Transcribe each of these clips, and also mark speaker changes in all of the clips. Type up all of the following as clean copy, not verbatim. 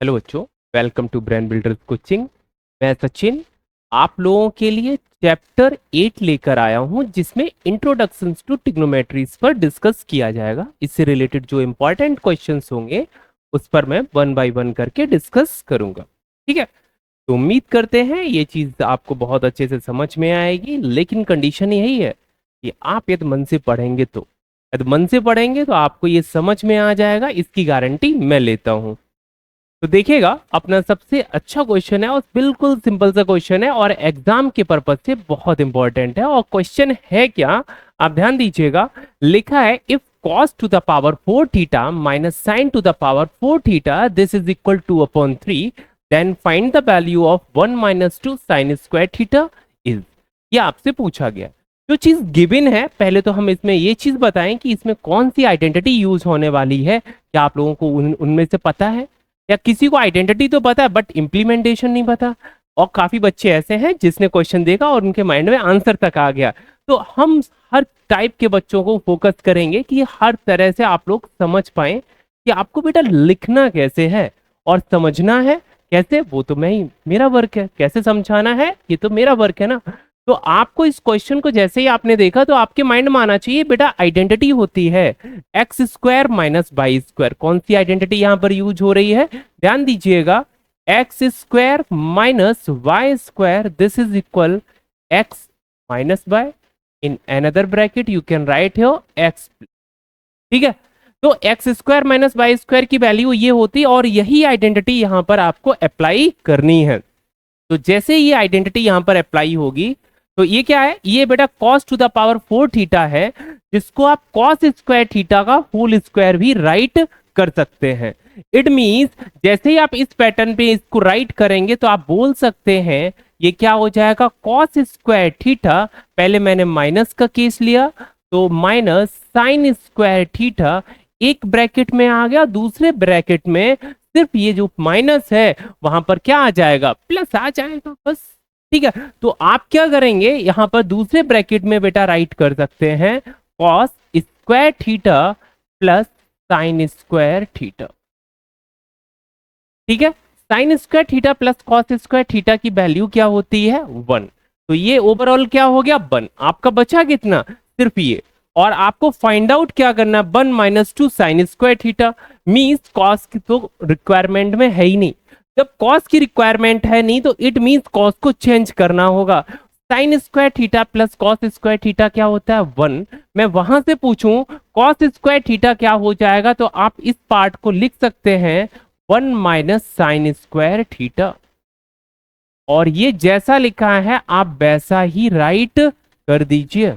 Speaker 1: Hello बच्चों, welcome to brain builders coaching. मैं सचिन आप लोगों के लिए चैप्टर 8 लेकर आया हूं, जिसमें इंट्रोडक्शंस टू ट्रिग्नोमेट्रीज पर डिस्कस किया जाएगा। इससे रिलेटेड जो इंपॉर्टेंट क्वेश्चंस होंगे उस पर मैं वन बाय वन करके डिस्कस करूंगा। ठीक है, तो उम्मीद करते हैं ये चीज आपको बहुत अच्छे से समझ में आएगी, लेकिन कंडीशन यही है कि आप यदि मन से पढ़ेंगे तो आपको ये समझ में आ जाएगा, इसकी गारंटी मैं लेता हूं। तो देखिएगा, अपना सबसे अच्छा क्वेश्चन है और बिल्कुल सिंपल सा क्वेश्चन है और एग्जाम के पर्पज से बहुत इंपॉर्टेंट है। और क्वेश्चन है क्या, आप ध्यान दीजिएगा। लिखा है if cos to the power 4 theta minus sine to the power 4 theta this is equal to upon 3, then find the value of 1 minus 2 sine square theta is. ये आपसे पूछा गया। जो चीज गिवन है, पहले तो हम इसमें ये चीज बताएं कि इसमें कौन सी आइडेंटिटी यूज होने वाली है। क्या आप लोगों को उनमें से पता है? या किसी को आइडेंटिटी तो पता है बट इंप्लीमेंटेशन नहीं पता। और काफी बच्चे ऐसे हैं जिसने क्वेश्चन देखा और उनके माइंड में आंसर तक आ गया। तो हम हर टाइप के बच्चों को फोकस करेंगे कि हर तरह से आप लोग समझ पाए कि आपको बेटा लिखना कैसे है और समझना है कैसे, वो तो मेरा वर्क है। कैसे समझाना है ये तो मेरा वर्क है ना। तो आपको इस क्वेश्चन को जैसे ही आपने देखा तो आपके माइंड में आना चाहिए बेटा आइडेंटिटी होती है x square minus y square. कौन सी आइडेंटिटी यहां पर यूज हो रही है, ध्यान दीजिएगा। X square minus y square this is equal x minus y, in another bracket you can write here x. ठीक है, तो x square minus y square की वैल्यू ये होती और यही आइडेंटिटी यहां पर आपको अप्लाई करनी है। तो जैसे ये आइडेंटिटी यहां पर अप्लाई होगी तो ये क्या है, ये बेटा cos to the power 4 theta है, जिसको आप cos स्क्वायर थीटा का होल स्क्वायर भी राइट कर सकते हैं। इट मींस जैसे ही आप इस पैटर्न पे इसको राइट करेंगे तो आप बोल सकते हैं ये क्या हो जाएगा, cos स्क्वायर थीटा। पहले मैंने माइनस का केस लिया तो माइनस साइन स्क्वायर थीटा एक ब्रैकेट में आ गया, दूसरे ब्रैकेट में सिर्फ ये जो माइनस है वहां पर क्या आ जाएगा, प्लस आ जाएगा बस। ठीक है, तो आप क्या करेंगे यहां पर दूसरे ब्रैकेट में बेटा राइट कर सकते हैं cos square theta plus sign square theta. ठीक है, sign square theta plus cos square theta की वैल्यू क्या होती है 1। तो ये ओवरऑल क्या हो गया 1। आपका बचा कितना, सिर्फ ये। और आपको फाइंड आउट क्या करना है 1 minus 2 sine square theta. Means cos की तो रिक्वायरमेंट में है ही नहीं। जब कॉस की रिक्वायरमेंट है नहीं तो इट मीन्स कॉस को चेंज करना होगा। Sign square theta plus cos square theta क्या होता है 1। मैं वहां से पूछूं कॉस स्क्वायर थीटा क्या हो जाएगा तो आप इस पार्ट को लिख सकते हैं 1 माइनस साइन स्क्वायर थीटा। और ये जैसा लिखा है आप वैसा ही राइट कर दीजिए।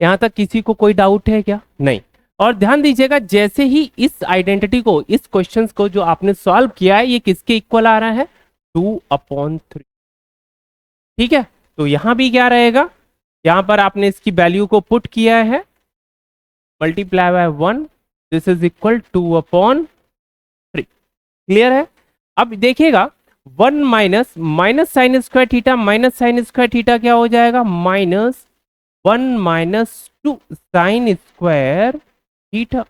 Speaker 1: यहां तक किसी को कोई डाउट है क्या? नहीं। और ध्यान दीजिएगा, जैसे ही इस आइडेंटिटी को, इस क्वेश्चन को जो आपने सॉल्व किया है, ये किसके इक्वल आ रहा है 2/3। ठीक है, तो यहां भी क्या रहेगा, यहां पर आपने इसकी वैल्यू को पुट किया है multiply by 1, this is equal 2/3। Clear है? अब देखिएगा 1 minus minus sine square theta minus sine square theta क्या हो जाएगा, minus 1 minus 2 sine square theta.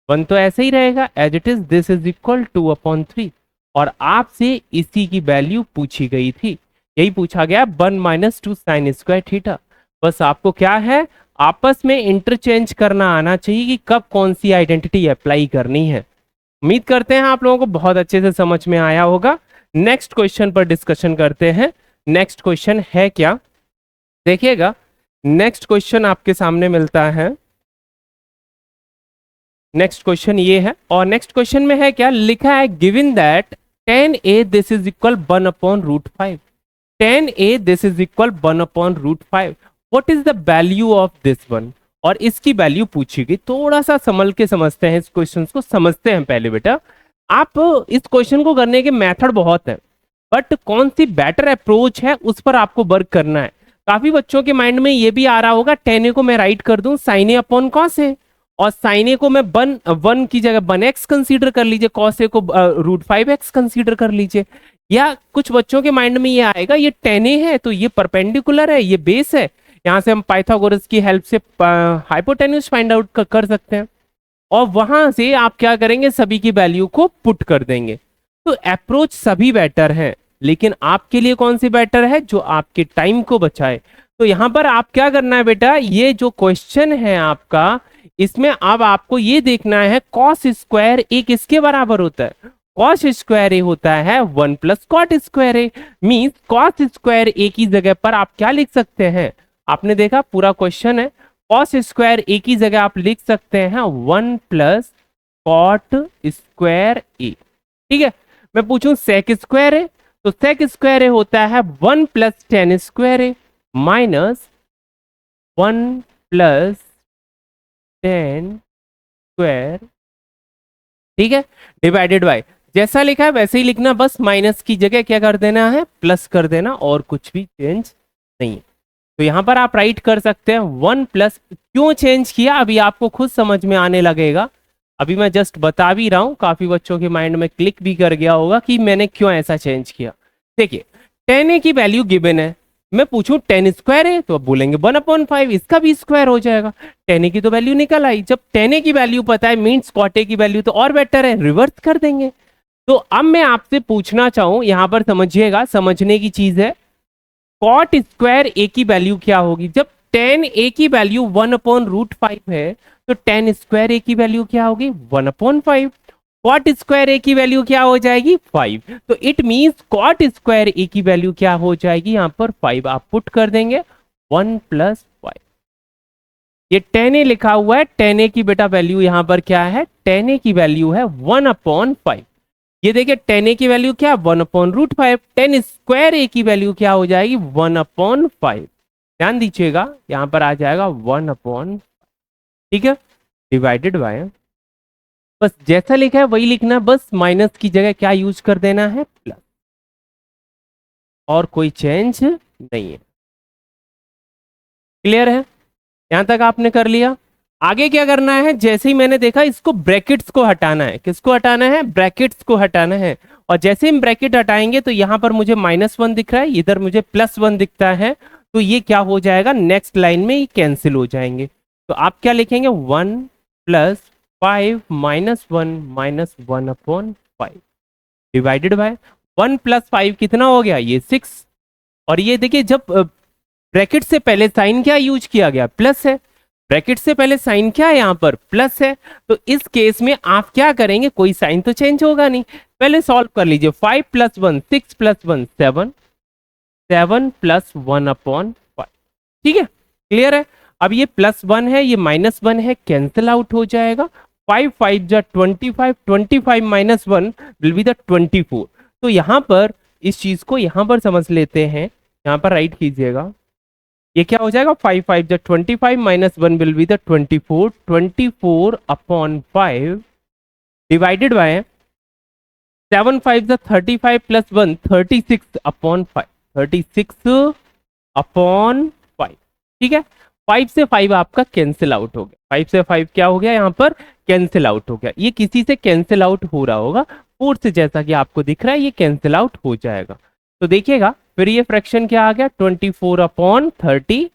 Speaker 1: 1 तो ऐसे ही रहेगा as it is, this is equal 2/3। और आपसे इसी की वैल्यू पूछी गई थी, यही पूछा गया 1 माइनस 2 साइन स्क्वायर थीटा। बस आपको क्या है, आपस में इंटरचेंज करना आना चाहिए कि कब कौन सी आइडेंटिटी अप्लाई करनी है। उम्मीद करते हैं आप लोगों को बहुत अच्छे से समझ में आया होगा। नेक्स्ट क्वेश्चन पर डिस्कशन करते हैं। नेक्स्ट क्वेश्चन है क्या, देखिएगा। नेक्स्ट क्वेश्चन आपके सामने मिलता है, नेक्स्ट क्वेश्चन ये है। और नेक्स्ट क्वेश्चन में है क्या, लिखा है given that tan a this is equal 1/√5। tan a this is equal 1/√5। What is the value of this one. और इसकी वैल्यू पूछी गई। थोड़ा सा संभल के समझते हैं, इस क्वेश्चन को समझते हैं पहले बेटा। आप इस क्वेश्चन को करने के मेथड बहुत है, बट कौन सी बेटर अप्रोच है उस पर आपको वर्क करना है। काफी बच्चों के माइंड में ये भी आ रहा होगा tan a को मैं राइट कर दूं sin a upon cos a, और sin a को मैं 1 की जगह 1x कंसीडर कर लीजिए, cos a को √5x कंसीडर कर लीजिए। या कुछ बच्चों के माइंड में ये आएगा ये tan a है तो ये परपेंडिकुलर है, ये बेस है, यहाँ से हम पाइथागोरस की हेल्प से हाइपोटेन्यूज फाइंड आउट कर सकते हैं। और वहां से आप क्या करेंगे, सभी की वैल्यू को पुट कर देंगे। तो अप्रोच सभी बेटर है, लेकिन आपके लिए कौन सी बेटर है, जो आपके टाइम को बचाए। तो यहां पर आप क्या करना है बेटा, ये जो क्वेश्चन है आपका, इसमें अब आपको ये देखना है कॉस स्क्वायर ए किसके बराबर होता है। कॉस स्क्वायर ए होता है 1 प्लस कॉट स्क्वायर ए। मीन्स कॉस स्क्वायर ए की जगह पर आप क्या लिख सकते हैं, आपने देखा पूरा क्वेश्चन है, कॉस स्क्वायर ए की जगह आप लिख सकते हैं 1 प्लस कॉट स्क्वायर ए। ठीक है, मैं पूछूं सेक स्क्वायर है, तो सेक स्क्वायर ए होता है 1 प्लस टेन स्क्वायर ए माइनस 1 प्लस टेन स्क्वायर, ठीक है, डिवाइडेड बाय, जैसा लिखा है वैसे ही लिखना, बस माइनस की जगह क्या कर देना है, प्लस कर देना, और कुछ भी चेंज नहीं है। तो यहां पर आप राइट कर सकते हैं 1 प्लस, क्यों चेंज किया अभी आपको खुद समझ में आने लगेगा, अभी मैं जस्ट बता भी रहा हूं, काफी बच्चों के माइंड में क्लिक भी कर गया होगा कि मैंने क्यों ऐसा चेंज किया। देखिए 10a की वैल्यू गिवन है, मैं पूछूं 10 स्क्वायर है तो अब बोलेंगे 1/5, इसका भी स्क्वायर हो जाएगा। 10a की तो वैल्यू निकल आई, जब 10a की वैल्यू पता है मींस cot a की वैल्यू तो और बेटर है, रिवर्स कर देंगे। तो अब मैं आपसे पूछना चाहूं, यहां पर समझिएगा, समझने की चीज है, कॉट स्क्वायर ए की वैल्यू क्या होगी, जब 10a की वैल्यू 1/√5 है तो 10 स्क्वायर ए की वैल्यू क्या होगी 1/5। कॉट स्क्वायर ए की वैल्यू क्या हो जाएगी 5, तो इट मींस कॉट स्क्वायर ए की वैल्यू क्या हो जाएगी यहां पर 5, आप पुट कर देंगे 1 प्लस 5। ये 10a लिखा हुआ है, 10a की बेटा वैल्यू यहां पर क्या है, 10a की वैल्यू है 1/5। ये देखिए 10a की वैल्यू क्या 1/√5, 10 स्क्वायर ए की वैल्यू क्या हो जाएगी 1/5। ध्यान दीजिएगा यहां पर आ जाएगा 1/5, ठीक है, डिवाइडेड बाय, बस जैसा लिखा है वही लिखना, बस माइनस की जगह क्या यूज कर देना है, प्लस, और कोई चेंज नहीं है। क्लियर है, यहां तक आपने कर लिया। आगे क्या करना है, जैसे ही मैंने देखा इसको ब्रैकेट्स को हटाना है, किसको हटाना है, ब्रैकेट्स को हटाना है, और जैसे हम ब्रैकेट हटाएंगे तो यहां पर मुझे -1 दिख रहा है, इधर मुझे +1 दिखता है, तो ये क्या हो जाएगा, नेक्स्ट लाइन में ये कैंसिल हो जाएंगे। तो आप क्या लिखेंगे 1 प्लस 5 -1 -1/5 डिवाइडेड बाय 1 प्लस 5 कितना हो गया, ये 6। और ये देखिए जब ब्रैकेट से पहले साइन क्या यूज किया गया, प्लस है, ब्रैकेट से पहले साइन क्या है यहाँ पर प्लस है, तो इस केस में आप क्या करेंगे, कोई साइन तो चेंज होगा नहीं, पहले सॉल्व कर लीजिए, 5 + 1 6 + 1 7 7 + 1/5, ठीक है, क्लियर है। अब ये +1 है, ये -1 है, कैंसिल आउट हो जाएगा, 5 5 जा 25, 25 - 1 विल बी द 24। तो यहां पर इस चीज को यहां पर समझ लेते हैं, यहां पर राइट कीजिएगा, ये क्या हो जाएगा 5 5 जा 25 -1 will be the 24, 24/5 divided by 7 5 जा 35 + 1 36/5, 36/5, ठीक है। 5 से 5 आपका कैंसिल आउट हो गया, 5 से 5 क्या हो गया यहाँ पर कैंसिल आउट हो गया, ये किसी से कैंसिल आउट हो रहा होगा, 4 से जैसा कि आपको दिख रहा है ये कैंसिल आउट हो जाएगा। तो देखिएगा फिर ये फ्रैक्शन क्या आ गया 24/36,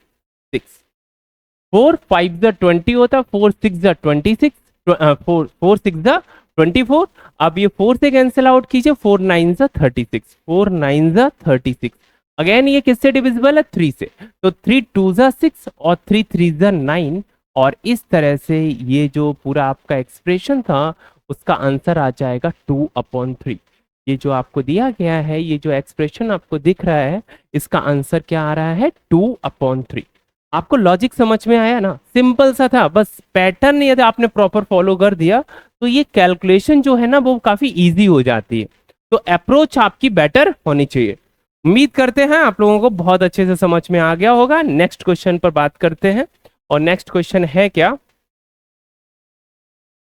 Speaker 1: 4 5 जा 20 होता, 4 6 जा 26, 4 6 जा 24, अब ये 4 से कैंसिल आउट कीजिए, 4 9 जा 36, 4 9 जा 36, अगेन ये किससे डिविजिबल है 3 से, तो 3 2 जा 6 और 3 3 जा 9, और इस तरह से ये जो पूरा आपका एक्सप्रेशन था उसका आंसर आ जाएगा 2/3। ये जो आपको दिया गया है, ये जो एक्सप्रेशन आपको दिख रहा है, इसका आंसर क्या आ रहा है 2/3। आपको लॉजिक समझ में आया ना, सिंपल सा था, बस पैटर्न यदि आपने प्रॉपर फॉलो कर दिया तो ये कैलकुलेशन जो है ना वो काफी इजी हो जाती है। तो अप्रोच आपकी बेटर होनी चाहिए। उम्मीद करते हैं आप लोगों को बहुत अच्छे से समझ में आ गया होगा। नेक्स्ट क्वेश्चन पर बात करते हैं, और नेक्स्ट क्वेश्चन है क्या,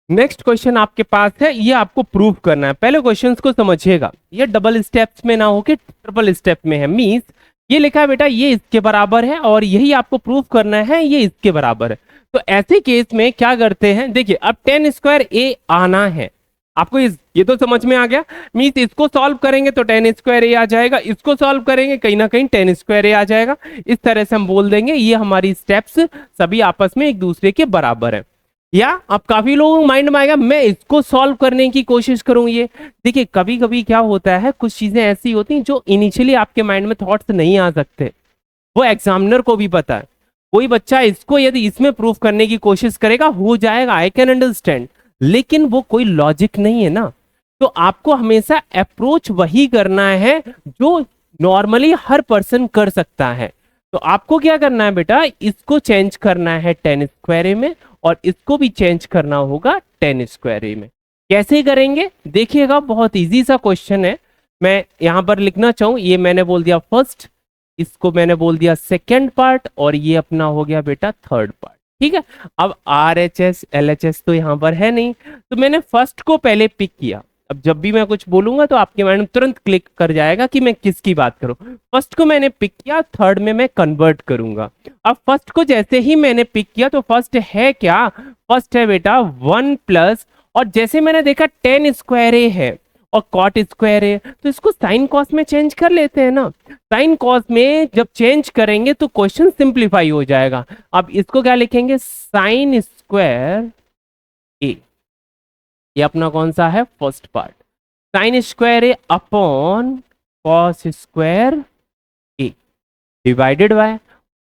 Speaker 1: नेक्स्ट क्वेश्चन आपके पास है, ये आपको प्रूव करना है। पहले क्वेश्चंस को समझिएगा, ये डबल स्टेप्स में ना होके ट्रिपल स्टेप में है। मींस ये लिखा है बेटा ये इसके बराबर है और यही आपको प्रूव करना है ये इसके बराबर है। तो ऐसे केस में क्या करते हैं, देखिए अब 10 स्क्वायर ए आना है आपको, ये तो समझ में आ गया। मींस इसको सॉल्व करेंगे तो 10 स्क्वायर ए आ जाएगा, इसको सॉल्व करेंगे कहीं ना कहीं 10 स्क्वायर ए आ जाएगा। इस तरह से हम बोल देंगे ये हमारी स्टेप्स सभी आपस में एक दूसरे के बराबर है। या अब काफी लोगों को माइंड में आएगा मैं इसको सॉल्व करने की कोशिश करूं। ये देखिए कभी कभी क्या होता है, कुछ चीजें ऐसी होती हैं जो इनिशियली आपके माइंड में थॉट्स नहीं आ सकते, वो एग्जामिनर को भी पता है। कोई बच्चा इसको यदि इसमें प्रूफ करने की कोशिश करेगा हो जाएगा, आई कैन अंडरस्टैंड, लेकिन वो कोई लॉजिक नहीं है ना। तो आपको हमेशा अप्रोच वही करना है जो नॉर्मली हर पर्सन कर सकता है। तो आपको क्या करना है बेटा, इसको चेंज करना है 10 स्क्वायर में और इसको भी चेंज करना होगा 10 स्क्वायर में। कैसे करेंगे देखिएगा, बहुत इजी सा क्वेश्चन है। मैं यहां पर लिखना चाहूं, ये मैंने बोल दिया फर्स्ट, इसको मैंने बोल दिया सेकेंड पार्ट और ये अपना हो गया बेटा थर्ड पार्ट। ठीक है, अब R H S L H S तो यहां पर है नहीं, तो मैंने फर्स्ट को पहले पिक किया। अब जब भी मैं कुछ बोलूंगा तो आपके माइंड में तुरंत क्लिक कर जाएगा कि मैं किसकी बात करूं। फर्स्ट को मैंने पिक किया, थर्ड में मैं कन्वर्ट करूंगा। अब फर्स्ट को जैसे ही मैंने पिक किया तो फर्स्ट है क्या, फर्स्ट है बेटा 1 प्लस, और जैसे मैंने देखा 10 स्क्वायर ए है और कॉट स्क्वायर है, तो इसको साइन कॉस में चेंज कर लेते हैं ना। साइन कॉस में जब चेंज करेंगे तो क्वेश्चन सिंप्लीफाई हो जाएगा। अब इसको क्या लिखेंगे, साइन स्क्वायर ए, ये अपना कौन सा है first part, sine square A upon cos square A divided by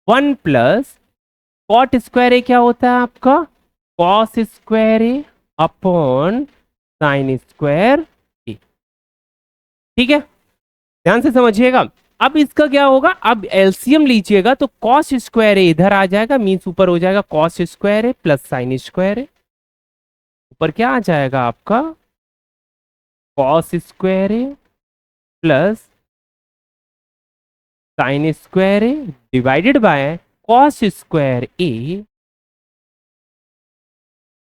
Speaker 1: 1 plus cot square A क्या होता है आपका, cos square A upon sine square A. ठीक है, ध्यान से समझिएगा। अब इसका क्या होगा, अब एलसीएम लीजिएगा तो कॉस स्क्वायर ए इधर आ जाएगा, मीन्स ऊपर हो जाएगा cos square A plus sign square ए, ऊपर क्या आ जाएगा आपका cos square A plus sign square A divided by cos square A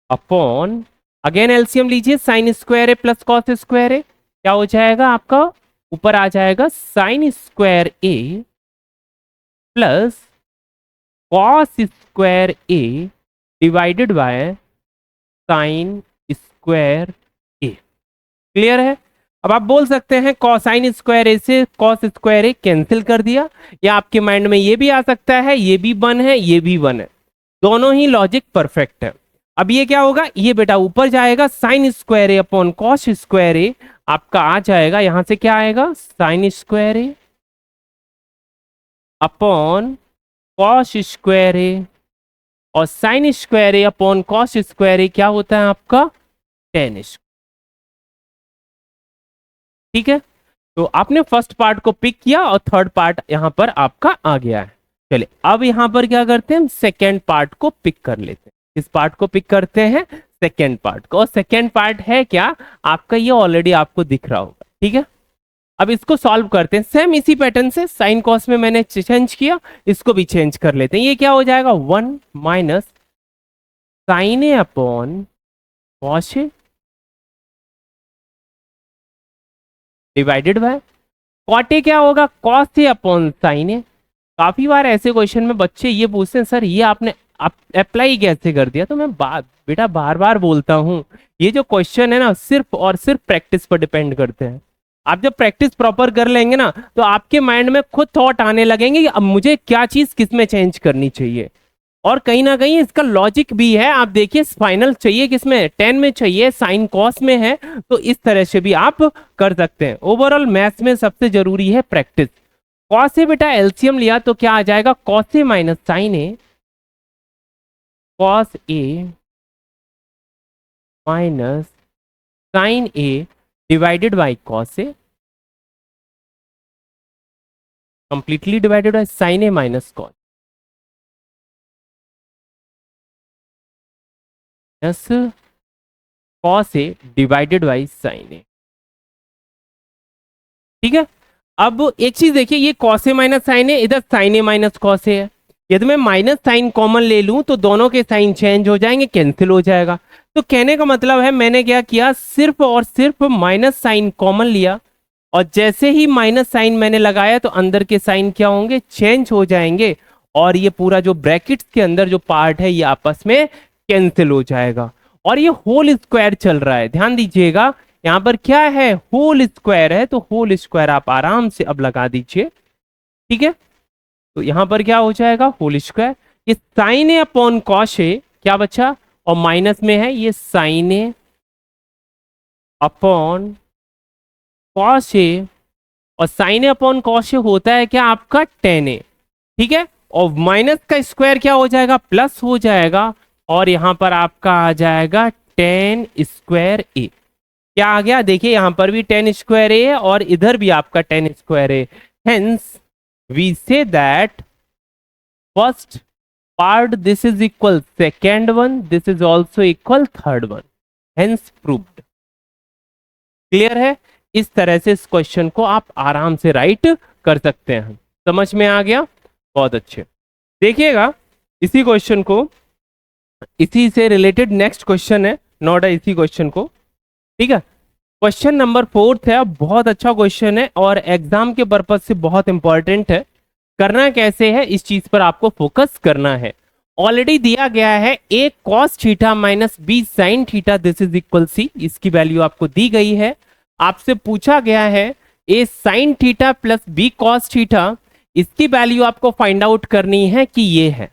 Speaker 1: upon, again LCM लीजिए, sign square A plus cos square A क्या हो जाएगा आपका, ऊपर आ जाएगा sign square A plus cos square A divided by sine square A. Clear है। अब आप बोल सकते हैं कॉसाइन स्क्वायर ए से कॉस स्क्वायर ए कैंसिल कर दिया, या आपके माइंड में ये भी आ सकता है ये भी 1 है ये भी 1 है, दोनों ही लॉजिक परफेक्ट है। अब ये क्या होगा, ये बेटा ऊपर जाएगा sign square A upon cos square ए, आपका आ जाएगा यहां से क्या आएगा sign square A upon cos square ए, और sign square A upon cos square A क्या होता है आपका 10। ठीक है, तो आपने फर्स्ट पार्ट को पिक किया और थर्ड पार्ट यहां पर आपका आ गया है। चलिए अब यहां पर क्या करते हैं, हम सेकेंड पार्ट को पिक कर लेते हैं। इस पार्ट को पिक करते हैं सेकेंड पार्ट को, और सेकेंड पार्ट है क्या आपका, ये ऑलरेडी आपको दिख रहा होगा। ठीक है, अब इसको सॉल्व करते हैं सेम इसी पैटर्न से, साइन कॉस में मैंने चेंज किया, इसको भी चेंज कर लेते हैं। ये क्या हो जाएगा 1 minus sine A upon cos A divided by cot A क्या होगा cos A upon sine A. काफी बार ऐसे क्वेश्चन में बच्चे ये पूछते हैं सर ये आपने अप्लाई कैसे कर दिया, तो मैं बेटा बार बार बोलता हूँ ये जो क्वेश्चन है ना सिर्फ और सिर्फ प्रैक्टिस पर डिपेंड करते हैं। आप जब प्रैक्टिस प्रॉपर कर लेंगे ना तो आपके माइंड में खुद थॉट आने लगेंगे कि अब मुझे क्या चीज किस में चेंज करनी चाहिए, और कहीं ना कहीं इसका लॉजिक भी है। आप देखिए फाइनल चाहिए किसमें 10 में चाहिए, साइन कॉस में है, तो इस तरह से भी आप कर सकते हैं। ओवरऑल मैथ्स में सबसे जरूरी है प्रैक्टिस। कॉस ए बेटा एलसीएम लिया तो क्या आ जाएगा cos A minus sine A, cos A minus sine A divided by cos A, completely divided by sine A minus cos cos A divided by sine A. ठीक है, अब एक चीज देखिए, ये cos A minus sine A, इधर sine A minus cos A है, यदि मैं माइनस साइन कॉमन ले लूं तो दोनों के साइन चेंज हो जाएंगे, कैंसिल हो जाएगा। तो कहने का मतलब है मैंने क्या किया, सिर्फ और सिर्फ माइनस साइन कॉमन लिया, और जैसे ही माइनस साइन मैंने लगाया तो अंदर के साइन क्या होंगे चेंज हो जाएंगे, और ये पूरा जो ब्रैकेट्स के अंदर जो पार्ट है ये आपस में कैंसिल हो जाएगा। और ये होल स्क्वायर चल रहा है, ध्यान दीजिएगा यहां पर क्या है होल स्क्वायर है, तो होल स्क्वायर आप आराम से अब लगा दीजिए। ठीक है, तो यहां पर क्या हो जाएगा होल स्क्वायर, ये साइन ए अपॉन कॉस ए क्या बचा, और माइनस में है ये साइन ए अपॉन कॉस ए, और साइन ए अपॉन कॉस ए होता है क्या आपका टेन ए, ठीक है। और माइनस का स्क्वायर क्या हो जाएगा, प्लस हो जाएगा, और यहां पर आपका आ जाएगा टेन स्क्वायर ए। क्या आ गया, देखिए यहां पर भी टेन स्क्वायर ए है और इधर भी आपका tan square A. Hence we say that first part this is equal second one, this is also equal third one, hence proved. Clear है। इस तरह से इस क्वेश्चन को आप आराम से राइट कर सकते हैं। समझ में आ गया, बहुत अच्छे। देखिएगा इसी क्वेश्चन को, इसी से रिलेटेड नेक्स्ट क्वेश्चन है, नोट है इसी क्वेश्चन को, ठीक है। क्वेश्चन नंबर 4 है, बहुत अच्छा क्वेश्चन है और एग्जाम के पर्पज से बहुत इंपॉर्टेंट है। करना कैसे है, इस चीज पर आपको फोकस करना है। ऑलरेडी दिया गया है a cos theta minus b sin theta this is equal C, इसकी वैल्यू आपको दी गई है। आपसे पूछा गया है a sin theta plus b cos theta, इसकी वैल्यू आपको फाइंड आउट करनी है कि ये है,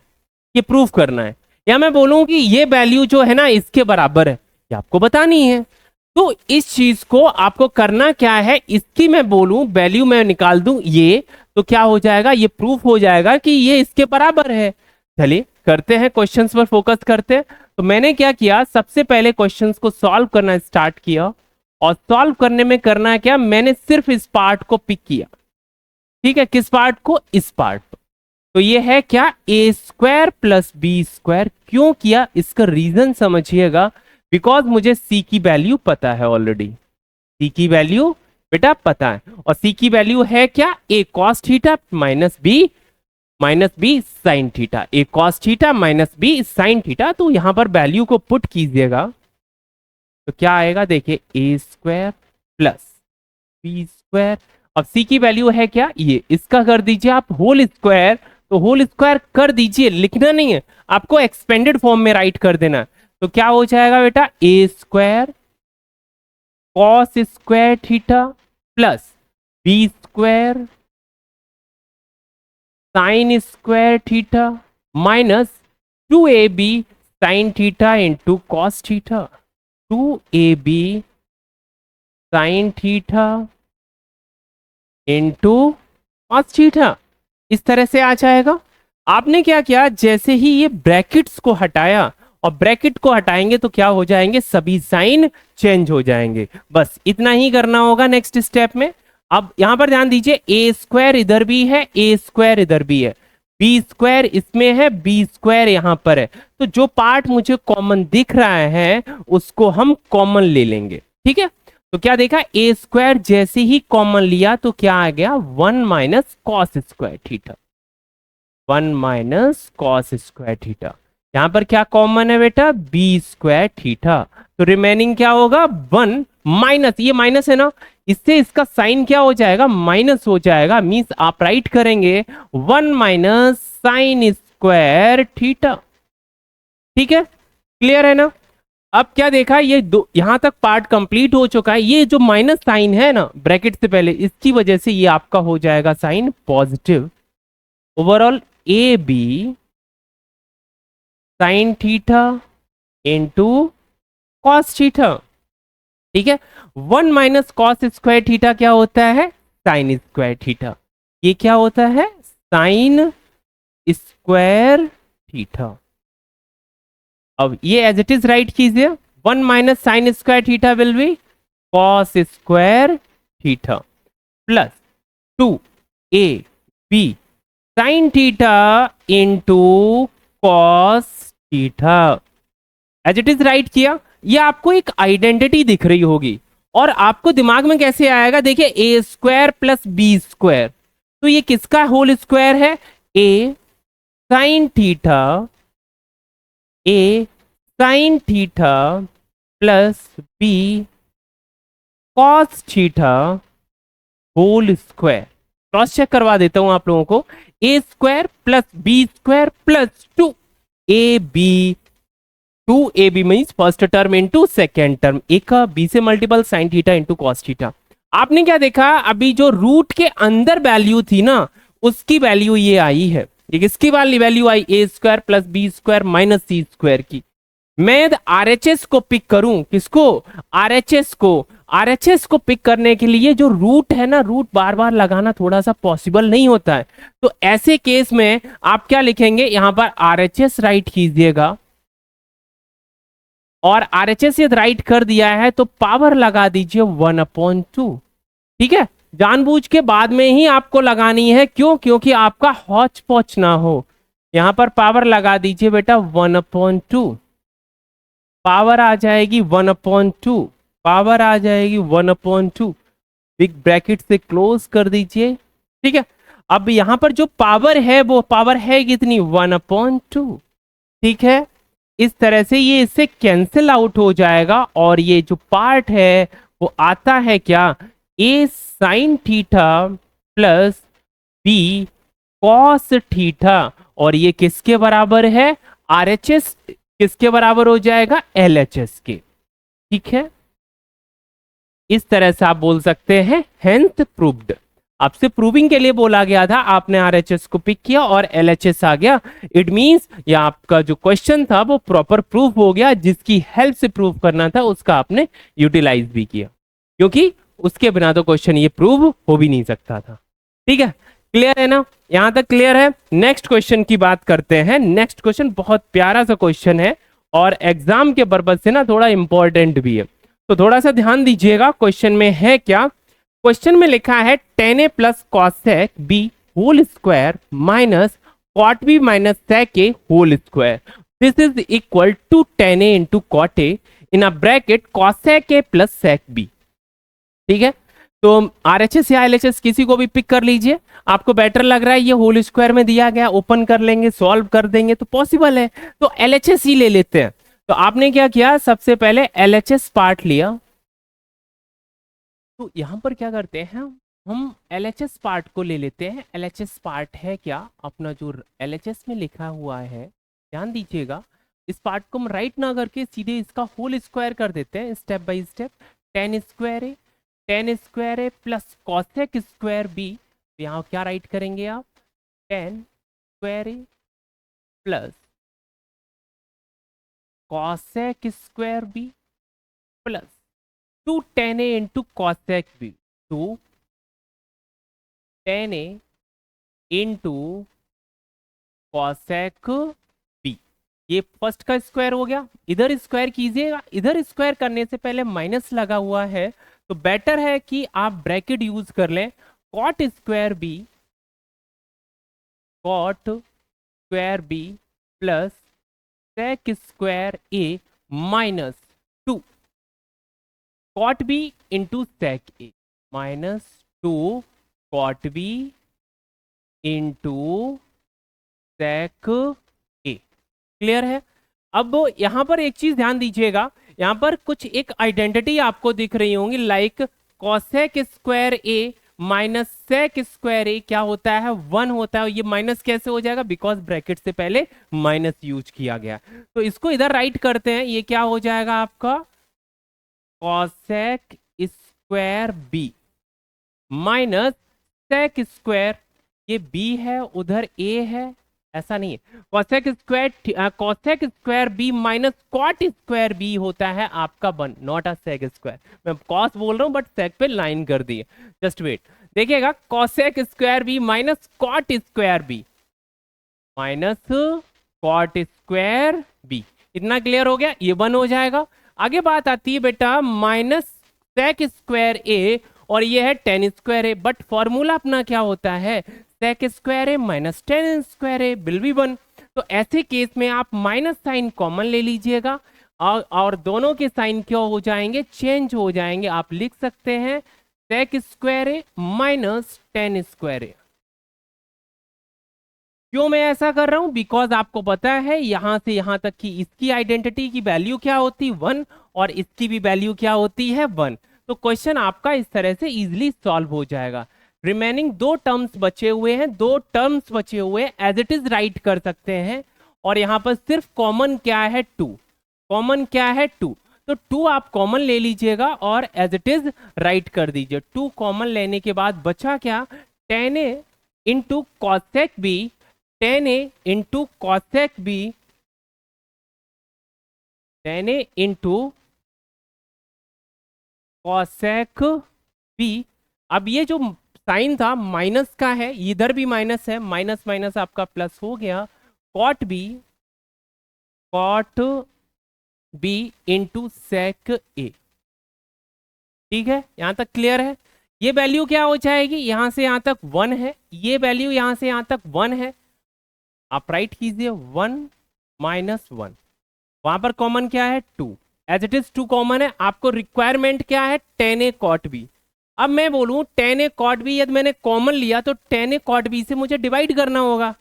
Speaker 1: ये प्रूफ करना है, या मैं बोलूं कि ये वैल्यू जो है ना इसके बराबर है, ये आपको बतानी है। तो इस चीज को आपको करना क्या है, इसकी मैं बोलूं वैल्यू मैं निकाल दूं ये, तो क्या हो जाएगा, ये प्रूफ हो जाएगा कि ये इसके बराबर है। चलिए करते हैं, क्वेश्चंस पर फोकस करते हैं। तो मैंने क्या किया, सबसे पहले क्वेश्चंस को सॉल्व करना स्टार्ट किया, और सॉल्व करने में करना है क्या, मैंने सिर्फ इस पार्ट को पिक किया, ठीक है। किस पार्ट को, इस पार्ट को। तो ये है क्या, ए स्क्वायर प्लस बी स्क्वायर। क्यों किया, इसका रीजन समझिएगा, बिकॉज मुझे सी की वैल्यू पता है ऑलरेडी, सी की वैल्यू बेटा पता है, और सी की वैल्यू है क्या, A cos theta minus B sine theta, A cos theta minus B sine theta. तो यहां पर वैल्यू को पुट कीजिएगा, तो क्या आएगा, देखिए a square plus B square, अब सी की वैल्यू है क्या, ये, इसका कर दीजिए आप होल स्क्वायर, तो होल स्क्वायर कर दीजिए, लिखना नहीं है आपको, एक्सपेंडेड फॉर्म में राइट कर देना। तो क्या हो जाएगा बेटा, A square cos square theta plus B square sine square theta minus 2ab sine theta into cos theta, 2ab sine theta into cos theta, इस तरह से आ जाएगा। आपने क्या किया, जैसे ही ये ब्रैकेट्स को हटाया, और ब्रैकेट को हटाएंगे तो क्या हो जाएंगे, सभी साइन चेंज हो जाएंगे। बस इतना ही करना होगा नेक्स्ट स्टेप में। अब यहां पर ध्यान दीजिए, ए स्क्वायर इधर भी है, ए स्क्वायर इधर भी है, बी स्क्वायर इसमें है, बी स्क्वायर यहां पर है, तो जो पार्ट मुझे कॉमन दिख रहा है उसको हम कॉमन ले लेंगे, ठीक है। तो क्या देखा, ए स्क्वायर जैसे ही कॉमन लिया तो क्या आ गया, 1 minus cos square theta, 1 minus cos square theta. यहां पर क्या कॉमन है बेटा, बी स्क्वायर थीटा, तो रिमेनिंग क्या होगा, 1 माइनस, ये माइनस है ना, इससे इसका साइन क्या हो जाएगा, माइनस हो जाएगा, मींस आप राइट करेंगे 1 माइनस साइन स्क्वायर थीटा, ठीक है। क्लियर है ना। अब क्या देखा, ये दो यहां तक पार्ट कंप्लीट हो चुका है। ये जो माइनस साइन है ना ब्रैकेट से पहले, इसकी वजह से ये आपका हो जाएगा sine positive. Overall A B sine theta into cos theta, ठीक है। 1 माइनस कॉस स्क्वायर थीटा क्या होता है, साइन स्क्वायर थीटा, ये क्या होता है, साइन स्क्वायर थीटा। अब ये एज इट इज राइट कीजिए, 1 minus sine square theta will be cos square theta plus 2ab sine theta into cos theta, as it is write किया। ये आपको एक आइडेंटिटी दिख रही होगी, और आपको दिमाग में कैसे आएगा, देखिए a square plus B square, तो ये किसका होल स्क्वायर है, a sine theta, a sine theta plus b cos theta whole square. Cross check करवा देता हूं आप लोगों को, a square plus B square plus 2ab, 2ab means first term into second term, a का b से multiple sine theta into cos theta. आपने क्या देखा, अभी जो रूट के अंदर वैल्यू थी ना उसकी वैल्यू ये आई है, किसकी वाली वैल्यू आई, a square plus B square minus c square की। मैं यदि आरएचएस को पिक करूं, किसको, आरएचएस को, आरएचएस को पिक करने के लिए जो रूट है ना, रूट बार बार लगाना थोड़ा सा पॉसिबल नहीं होता है। तो ऐसे केस में आप क्या लिखेंगे, यहां पर आरएचएस राइट कीजिएगा, और आरएचएस यदि राइट कर दिया है तो पावर लगा दीजिए 1/2। ठीक है, जानबूझ के बाद में ही आपको लगानी है, क्यों, क्योंकि आपका हौच पौच ना हो। यहां पर पावर लगा दीजिए बेटा 1/2, पावर आ जाएगी 1/2, पावर आ जाएगी 1/2, बिग ब्रैकेट से क्लोज कर दीजिए। ठीक है, अब यहां पर जो पावर है वो पावर है कितनी, 1/2। ठीक है, इस तरह से ये इससे कैंसिल आउट हो जाएगा, और ये जो पार्ट है वो आता है क्या, a sine theta plus b cos theta, और ये किसके बराबर है, आरएचएस किसके बराबर हो जाएगा, एलएचएस के। ठीक है, इस तरह से आप बोल सकते हैं हेंस प्रूव्ड। आपसे प्रूविंग के लिए बोला गया था, आपने आरएचएस को पिक किया और एलएचएस आ गया। इट मींस ये आपका जो क्वेश्चन था वो प्रॉपर प्रूफ हो गया, जिसकी हेल्प से प्रूव करना था उसका आपने यूटिलाइज भी किया, क्योंकि उसके बिना तो क्वेश्चन ये प्रूव हो भी नहीं सकता था। ठीक है, क्लियर है ना, यहां तक क्लियर है। नेक्स्ट क्वेश्चन की बात करते हैं। नेक्स्ट क्वेश्चन बहुत प्यारा सा क्वेश्चन है, और एग्जाम के पर्पज से ना थोड़ा इंपॉर्टेंट भी है, तो थोड़ा सा ध्यान दीजिएगा। क्वेश्चन में है क्या, क्वेश्चन में लिखा है tan a plus cosec B whole square minus cot B minus sec a whole square, this is equal to tan a into cot a in a bracket cosec a plus sec b। ठीक है, तो RHS या LHS किसी को भी pick कर लीजिए, आपको बेटर लग रहा है ये होल स्क्वायर में दिया गया, ओपन कर लेंगे, सॉल्व कर देंगे तो पॉसिबल है, तो एलएचएस ही ले लेते हैं। तो आपने क्या किया, सबसे पहले एलएचएस पार्ट लिया, तो यहां पर क्या करते हैं, हम एलएचएस पार्ट को ले लेते हैं। एलएचएस पार्ट है क्या, अपना जो एलएचएस में लिखा हुआ है, ध्यान दीजिएगा, इस पार्ट को हम राइट ना करके सीधे इसका होल स्क्वायर कर देते हैं step by step. Tan square A plus cosec square B, यहाँ क्या राइट करेंगे आप, tan square A plus cosec square B plus 2 tan a into cosec B, 2 tan a into cosec B. ये first का square हो गया, इधर square कीजिएगा, इधर स्क्वायर करने से पहले माइनस लगा हुआ है, तो बेटर है कि आप ब्रैकेट यूज कर लें, cot square b, cot square B plus sec square A minus 2 cot b into sec a minus 2 cot b into sec a. Clear है। अब यहां पर एक चीज ध्यान दीजिएगा, यहां पर कुछ एक आइडेंटिटी आपको दिख रही होंगी, like cosec square A minus sec square A क्या होता है, 1 होता है। ये माइनस कैसे हो जाएगा, बिकॉज ब्रैकेट से पहले माइनस यूज किया गया। तो इसको इधर राइट करते हैं, ये क्या हो जाएगा आपका cosec square B minus sec square, ये बी है उधर ए है, ऐसा नहीं है, cosec square B minus cot square B होता है आपका 1, नॉट अ सेक स्क्वायर। मैं कॉस बोल रहा हूं बट सेक पे लाइन कर दी है, जस्ट वेट देखिएगा, cosec square B minus cot square B minus cot square B, इतना क्लियर हो गया, ये 1 हो जाएगा। आगे बात आती है बेटा माइनस सेक स्क्वायर ए, और ये है tan square A, but formula अपना क्या होता है, sec square A minus tan square A will be 1। तो ऐसे केस में आप माइनस साइन कॉमन ले लीजिएगा, और दोनों के साइन क्या हो जाएंगे, चेंज हो जाएंगे। आप लिख सकते हैं सेक स्क्वायर ए माइनस टेन स्क्वायर ए। क्यों मैं ऐसा कर रहा हूं, बिकॉज आपको पता है यहां से यहां तक की इसकी आइडेंटिटी की वैल्यू क्या होती, 1, और इसकी भी वैल्यू क्या होती है, 1। तो क्वेश्चन आपका इस तरह से इजीली सॉल्व हो जाएगा। रिमेनिंग 2 टर्म्स बचे हुए हैं, 2 टर्म्स बचे हुए हैं, एज इट इज राइट कर सकते हैं, और यहां पर सिर्फ कॉमन क्या है, 2, कॉमन क्या है 2, तो 2 आप कॉमन ले लीजिएगा और एज इट इज राइट कर दीजिए। 2 कॉमन लेने के बाद बचा क्या, tan a into cosec B, tan a into cosec B tan A into cosec B. अब ये जो साइन था माइनस का है, इधर भी माइनस है, माइनस माइनस आपका प्लस हो गया, कॉट बी इंटू सेक ए। ठीक है, यहां तक क्लियर है। ये वैल्यू क्या हो जाएगी, यहां से यहां तक 1 है, ये वैल्यू यहां से यहां तक 1 है, आप राइट कीजिए 1 माइनस 1, वहां पर कॉमन क्या है 2, एज इट इज 2 कॉमन है। आपको रिक्वायरमेंट क्या है tan A cot B। अब मैं बोलूं tan A cot B यदि मैंने कॉमन लिया तो tan A cot B से मुझे डिवाइड करना होगा,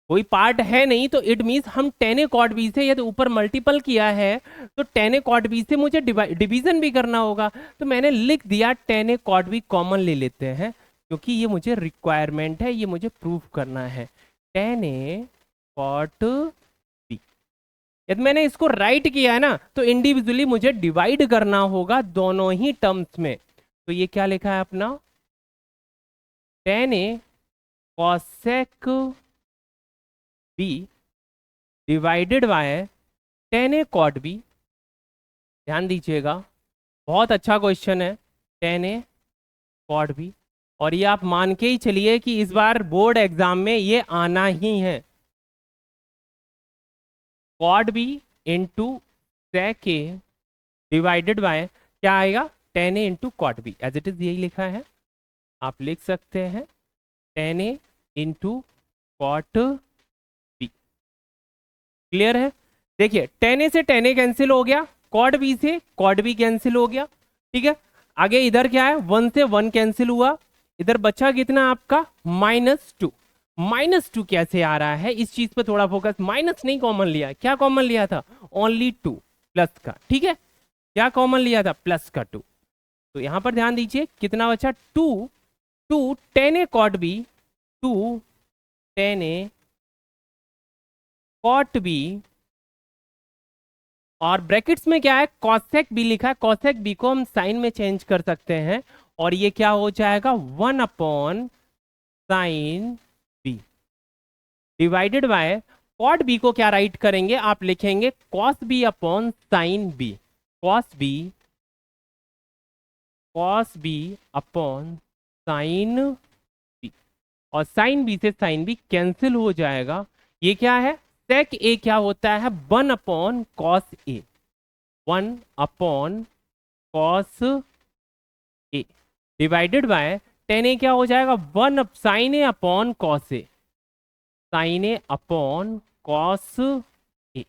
Speaker 1: कोई पार्ट है नहीं, तो इट मीन्स हम tan A cot B से यदि ऊपर मल्टीपल किया है तो tan A cot B से मुझे डिवीजन भी करना होगा। तो मैंने लिख दिया tan A cot B common ले लेते हैं, क्योंकि ये मुझे रिक्वायरमेंट है, ये मुझे प्रूव करना है। tan A cot B, यदि मैंने इसको राइट किया है ना तो इंडिविजुअली मुझे डिवाइड करना होगा दोनों ही टर्म्स में। तो ये क्या लिखा है अपना, tan A cosec B divided by tan A cot B। ध्यान दीजिएगा, बहुत अच्छा क्वेश्चन है tan A cot B, और ये आप मान के ही चलिए कि इस बार बोर्ड एग्जाम में ये आना ही है। cot B into sec A divided by क्या आएगा tan A into cot B, as it is यही लिखा है, आप लिख सकते हैं tan A into cot B। Clear है, देखिए tan A से tan A कैंसिल हो गया, cot B से cot B कैंसिल हो गया। ठीक है, आगे इधर क्या है 1 से 1 कैंसिल हुआ, इधर बचा कितना आपका -2। -2 कैसे आ रहा है, इस चीज पे थोड़ा फोकस, माइनस नहीं कॉमन लिया, क्या कॉमन लिया था ओनली 2 प्लस का। ठीक है, क्या कॉमन लिया था प्लस का 2, तो यहां पर ध्यान दीजिए कितना बचा 2 tan A cot B, 2 tan A cot B, और ब्रैकेट्स में क्या है cosec B लिखा है, cosec B को हम साइन में चेंज कर सकते हैं, और ये क्या हो जाएगा 1 upon sine B divided by cot B को क्या राइट करेंगे, आप लिखेंगे cos B upon sine B, cos B upon sine B, और साइन B से साइन B कैंसिल हो जाएगा। ये क्या है sec A क्या होता है 1 upon cos A, 1 upon cos A divided by tan A क्या हो जाएगा 1 sine A upon cos A, sine A upon cos A।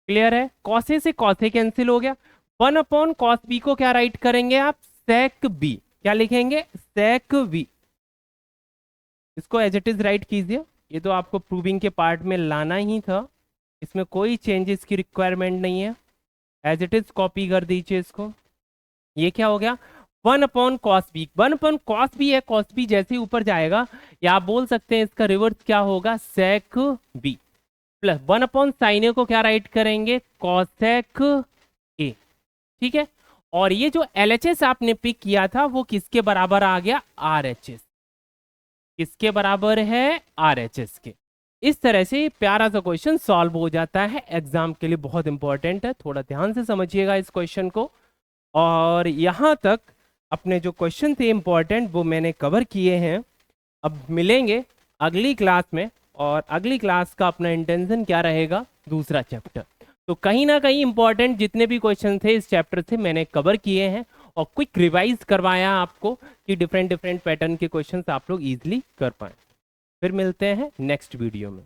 Speaker 1: Clear है, cos A से cos A कैंसिल हो गया, 1 अपॉन cos B को क्या राइट करेंगे आप sec B, क्या लिखेंगे sec B, इसको एज इट इज राइट कीजिए। ये तो आपको प्रूविंग के पार्ट में लाना ही था, इसमें कोई चेंजेस की रिक्वायरमेंट नहीं है, एज इट इज कॉपी कर दीजिए इसको। ये क्या हो गया 1 upon cos B, 1 upon cos B है, कॉस बी जैसे ही ऊपर जाएगा, या आप बोल सकते हैं इसका रिवर्स क्या होगा सेक बी, प्लस 1 अपॉन साइन ए को क्या राइट करेंगे कॉसेक ए। ठीक है, और ये जो LHS आपने पिक किया था वो किसके बराबर आ गया RHS, किसके बराबर है RHS के। इस तरह से प्यारा सा क्वेश्चन सॉल्व हो जाता है, एग्जाम के लिए बहुत इंपॉर्टेंट है, थोड़ा ध्यान से समझिएगा इस क्वेश्चन को। और यहाँ तक अपने जो क्वेश्चन थे इंपॉर्टेंट वो मैंने कवर किए हैं। अब मिलेंगे अगली क्लास में, और अगली क्लास का अपना इंटेंशन क्या रहेगा दूसरा चैप्टर, तो कहीं ना कहीं इंपॉर्टेंट जितने भी क्वेश्चन थे इस चैप्टर से मैंने कवर किए हैं, और क्विक रिवाइज करवाया आपको कि डिफरेंट पैटर्न के क्वेश्चंस आप लोग इजीली कर पाए। फिर मिलते हैं नेक्स्ट वीडियो में।